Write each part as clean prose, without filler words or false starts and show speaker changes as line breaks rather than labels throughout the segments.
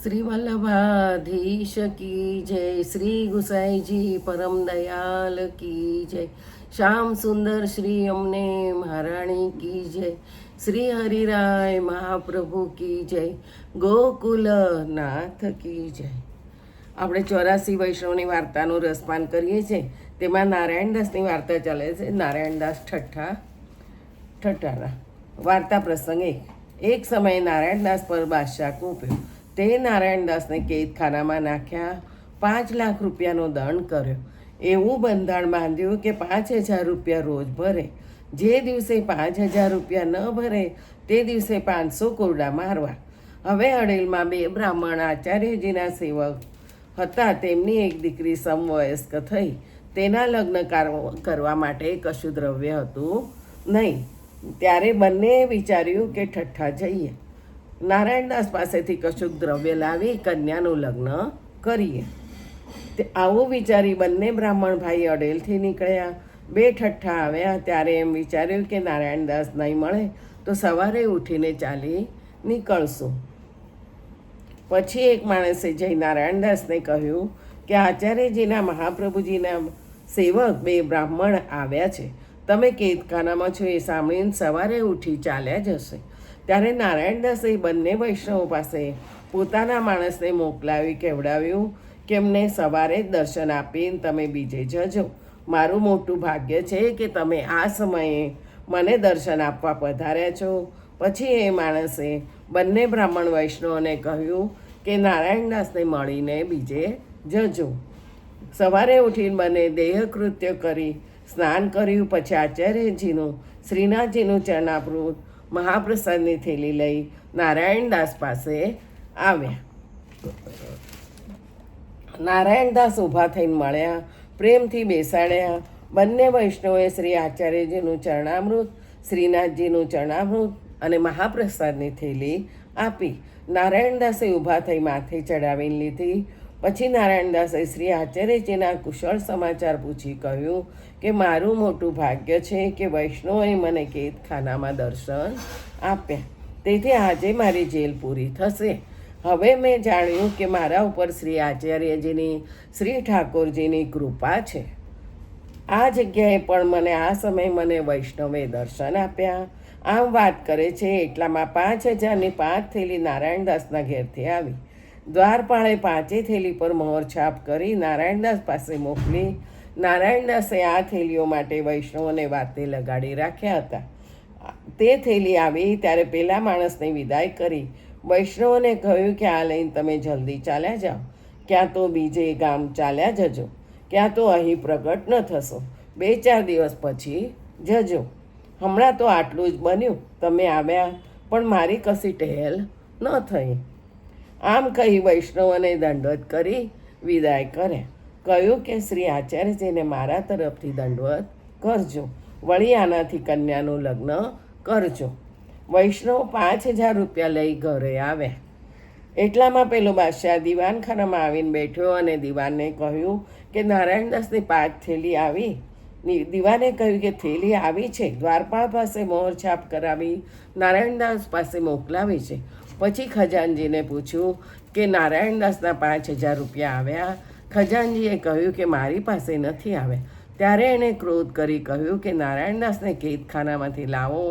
श्री वल्लभाधीश की जय। श्री गुसाई जी परम दयाल की जय। श्याम सुंदर श्री अमने महाराणी की जय। श्री हरिराय महाप्रभु की जय। ગોકુલ નાથ કી જય। આપણે 84 વૈષ્ણવની વાર્તાનું રસપાન કરીએ છીએ। તેમાં નારાયણદાસની વાર્તા ચાલે છે। નારાયણદાસ ઠઠ્ઠાના વાર્તા પ્રસંગ એક સમયે નારાયણદાસ પર બાદશાહ કૂપ્યો। તે નારાયણદાસને કેદખાનામાં નાખ્યા, 5 લાખ રૂપિયાનો દંડ કર્યો। એવું બંધાણ બાંધ્યું કે 5,000 રૂપિયા રોજ ભરે। જે દિવસે 5,000 રૂપિયા ન ભરે તે દિવસે 500 કોરડા મારવા। હવે અડેલમાં 2 બ્રાહ્મણ આચાર્યજીના સેવક હતા। તેમની એક દીકરી સમવયસ્ક થઈ। તેના લગ્ન કરવા માટે કશું દ્રવ્ય હતું નહીં। ત્યારે બંનેએ વિચાર્યું કે ઠઠ્ઠા જઈએ, નારાયણદાસ પાસેથી કશુંક દ્રવ્ય લાવી કન્યાનું લગ્ન કરીએ। આવું વિચારી બંને બ્રાહ્મણ ભાઈ અડેલથી નીકળ્યા। 2 ઠઠ્ઠા આવ્યા ત્યારે એમ વિચાર્યું કે નારાયણદાસ નહીં મળે તો સવારે ઉઠીને ચાલી નીકળશું। પછી એક માણસે જઈ નારાયણદાસને કહ્યું કે આચાર્યજીના મહાપ્રભુજીના સેવક 2 બ્રાહ્મણ આવ્યા છે, તમે કેદખાનામાં છો એ સાંભળીને સવારે ઉઠી ચાલ્યા જશે। ત્યારે નારાયણદાસે બંને વૈષ્ણવો પાસે પોતાના માણસને મોકલાવી કહેવડાવ્યું કે એમને સવારે જ દર્શન આપીને તમે બીજે જજો। મારું મોટું ભાગ્ય છે કે તમે આ સમયે મને દર્શન આપવા પધાર્યા છો। પછી એ માણસે બંને બ્રાહ્મણ વૈષ્ણવોને કહ્યું કે નારાયણદાસને મળીને બીજે જજો। સવારે ઉઠીને બંને દેહકૃત્ય કરી સ્નાન કર્યું। પછી આચાર્યજીનું શ્રીનાથજીનું ચરણામૃત મહાપ્રસાદની થેલી લઈ નારાયણદાસ પાસે આવ્યા। નારાયણદાસ ઊભા થઈને મળ્યા, પ્રેમથી બેસાડ્યા। બંને વૈષ્ણવોએ શ્રી આચાર્યજીનું ચરણામૃત, શ્રીનાથજીનું ચરણામૃત અને મહાપ્રસાદની થેલી આપી। નારાયણદાસે ઊભા થઈ માથે ચડાવીને લીધી। પછી નારાયણદાસે શ્રી આચાર્યજીના કુશળ સમાચાર પૂછી કહ્યું કે મારું મોટું ભાગ્ય છે કે વૈષ્ણવોએ મને કેદખાનામાં દર્શન આપ્યા, તેથી આજે મારી જેલ પૂરી થશે। હવે મેં જાણ્યું કે મારા ઉપર શ્રી આચાર્યજીની, શ્રી ઠાકોરજીની કૃપા છે। આ જગ્યાએ પણ આ સમયે મને વૈષ્ણવે દર્શન આપ્યા। આમ વાત કરે છે એટલામાં 5,000ની 5 થેલી નારાયણદાસના ઘેરથી આવી। દ્વારપાળે 5 થેલી પર મોહર છાપ કરી નારાયણદાસ પાસે મોકલી। નારાયણદાસે આ થેલીઓ માટે વૈષ્ણવોને વાતે લગાડી રાખ્યા હતા। તે થેલી આવી ત્યારે પેલા માણસને વિદાય કરી વૈષ્ણવોને કહ્યું કે આ લઈને તમે જલ્દી ચાલ્યા જાઓ, ક્યાં તો બીજે ગામ ચાલ્યા જજો, ક્યાં તો અહીં પ્રગટ ન થશો, 2-4 દિવસ પછી જજો। હમણાં તો આટલું જ બન્યું, તમે આવ્યા પણ મારી કશી ટહેલ ન થઈ। આમ કહી વૈષ્ણવોને દંડવત કરી વિદાય કર્યા। કહ્યું કે શ્રી આચાર્યજીને મારા તરફથી દંડવત કરજો, વળી આનાથી કન્યાનું લગ્ન કરજો। વૈષ્ણવ 5,000 રૂપિયા લઈ ઘરે આવ્યા। એટલામાં પેલો બાદશાહ દીવાનખાનામાં આવીને બેઠો અને દીવાનને કહ્યું કે નારાયણદાસની 5 થેલી આવી। દીવાને કહ્યું કે થેલી આવી છે, દ્વારપાળ પાસે મોહર છાપ કરાવી નારાયણદાસ પાસે મોકલાવી છે। પછી ખજાનજીને પૂછ્યું કે નારાયણદાસના 5,000 રૂપિયા આવ્યા? ખજાનજીએ કહ્યું કે મારી પાસે નથી આવ્યા। ત્યારે એણે ક્રોધ કરી કહ્યું કે નારાયણદાસને કેદખાનામાંથી લાવો।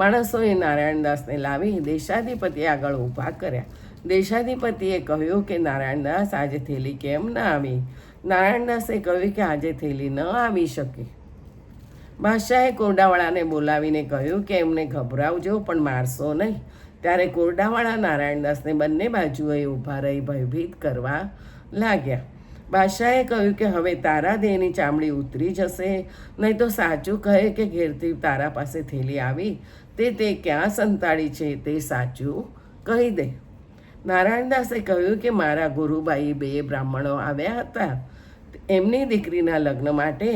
માણસોએ નારાયણદાસને લાવી દેશાધિપતિ આગળ ઊભા કર્યા। દેશાધિપતિએ કહ્યું કે નારાયણદાસ આજે થેલી કેમ ના આવી? નારાયણદાસે કહ્યું કે આજે થેલી ન આવી શકી। બાદશાહે કોરડાવાળાને બોલાવીને કહ્યું કે એમને ગભરાવજો પણ મારશો નહીં। ત્યારે કોરડાવાળા નારાયણદાસને બંને બાજુએ ઊભા રહી ભયભીત કરવા લાગ્યા। બાદશાહે કહ્યું કે હવે તારા દેહની ચામડી ઉતરી જશે, નહીં તો સાચું કહે કે ઘેરથી તારા પાસે થેલી આવી તે ક્યાં સંતાડી છે તે સાચું કહી દે। નારાયણદાસે કહ્યું કે મારા ગુરુબાઈ 2 બ્રાહ્મણો આવ્યા હતા, એમની દીકરીના લગ્ન માટે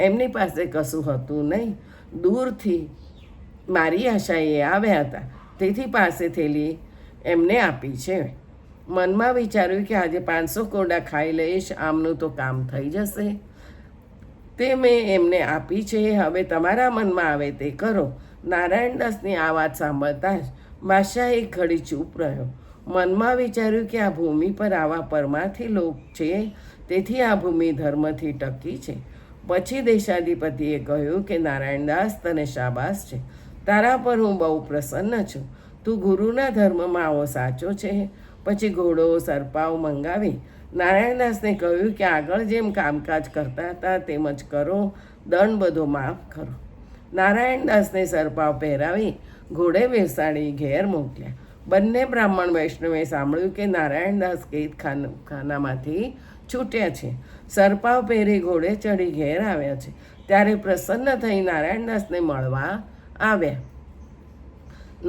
એમની પાસે કશું હતું નહીં, દૂરથી મારી આશાએ આવ્યા હતા, તેથી પાસે થેલી એમને આપી છે। મનમાં વિચાર્યું કે આજે 500 કોરડા ખાઈ લઈશ, આમનું તો કામ થઈ જશે, તે મેં એમને આપી છે। હવે તમારા મનમાં આવે તે કરો। નારાયણદાસની આ વાત સાંભળતા જ બાદશાહ એક ઘડી ચૂપ રહ્યો। મનમાં વિચાર્યું કે આ ભૂમિ પર આવા પરમાર્થી લોક છે, તેથી આ ભૂમિ ધર્મથી ટકી છે. પછી દેશાધિપતિએ કહ્યું કે નારાયણદાસ, તને શાબાશ છે, તારા પર હું બહુ પ્રસન્ન છું. તું ગુરુના ધર્મમાં આવો સાચો છે. પછી ઘોડો સરપાવ મંગાવી નારાયણદાસને કહ્યું કે આગળ જેમ કામકાજ કરતા હતા તેમ જ કરો, દંડ બધો માફ કરો. નારાયણદાસને સરપાવ પહેરાવી ઘોડે બેસાડી ઘેર મોકલ્યા. બંને બ્રાહ્મણ વૈષ્ણવે સાંભળ્યું કે નારાયણદાસ ખાનામાંથી છૂટ્યા છે, સરપાવ પહેરી ઘોડે ચડી ઘેર આવ્યા છે, ત્યારે પ્રસન્ન થઈ નારાયણદાસને મળવા આવ્યા.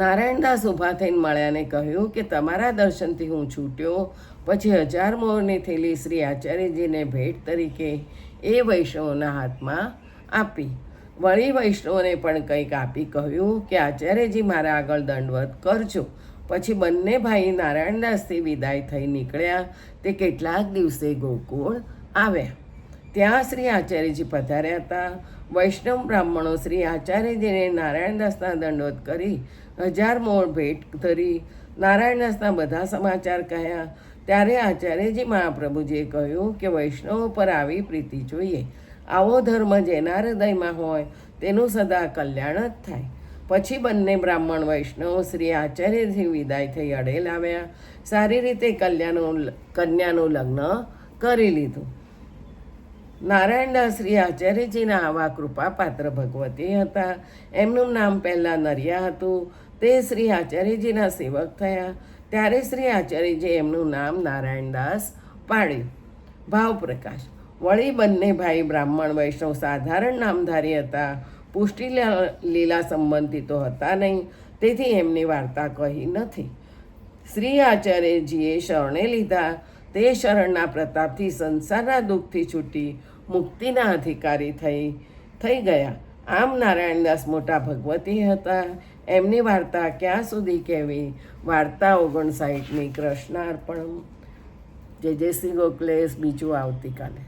નારાયણદાસ ઊભા થઈને મળ્યાને કહ્યું કે તમારા દર્શનથી હું છૂટ્યો. પછી 1000 મોહરની થેલી શ્રી આચાર્યજીને ભેટ તરીકે એ વૈષ્ણવોના હાથમાં આપી. વળી વૈષ્ણવોને પણ કંઈક આપી કહ્યું કે આચાર્યજી મારા આગળ દંડવત કરજો. પછી બંને ભાઈ નારાયણદાસથી વિદાય થઈ નીકળ્યા. તે કેટલાક દિવસે ગોકુળ આવ્યા. ત્યાં શ્રી આચાર્યજી પધાર્યા હતા. વૈષ્ણવ બ્રાહ્મણો શ્રી આચાર્યજીને નારાયણદાસના દંડવત કરી 1000 મોહર ભેટ ધરી નારાયણદાસના બધા સમાચાર કહ્યા. ત્યારે આચાર્યજી મહાપ્રભુજીએ કહ્યું કે વૈષ્ણવો પર આવી પ્રીતિ જોઈએ. આવો ધર્મ જેના હૃદયમાં હોય તેનું સદા કલ્યાણ જ થાય. પછી બંને બ્રાહ્મણ વૈષ્ણવો શ્રી આચાર્યથી વિદાય થઈ અડેલ આવ્યા. સારી રીતે કન્યાનું લગ્ન કરી લીધું. નારાયણદાસ શ્રી આચાર્યજીના આવા કૃપાપાત્ર ભગવતી હતા. એમનું નામ પહેલાં નરિયા હતું. તે શ્રી આચાર્યજીના સેવક થયા. ત્યારે શ્રી આચાર્યજીએ એમનું નામ નારાયણદાસ પાડ્યું. ભાવપ્રકાશ. વળી બંને ભાઈ બ્રાહ્મણ વૈષ્ણવ સાધારણ નામધારી હતા. પુષ્ટિ લીલા સંબંધી તો હતા નહીં, તેથી એમની વાર્તા કહી નથી. શ્રી આચાર્યજીએ શરણે લીધા. તે શરણના પ્રતાપથી સંસારના દુઃખથી છૂટી મુક્તિના અધિકારી થઈ ગયા. આમ નારાયણદાસ મોટા ભગવતી હતા. એમની વાર્તા ક્યાં સુધી કહેવી? વાર્તા 59. કૃષ્ણાર્પણમ. જય જય શ્રી ગોખલેશ. બીજું આવતીકાલે.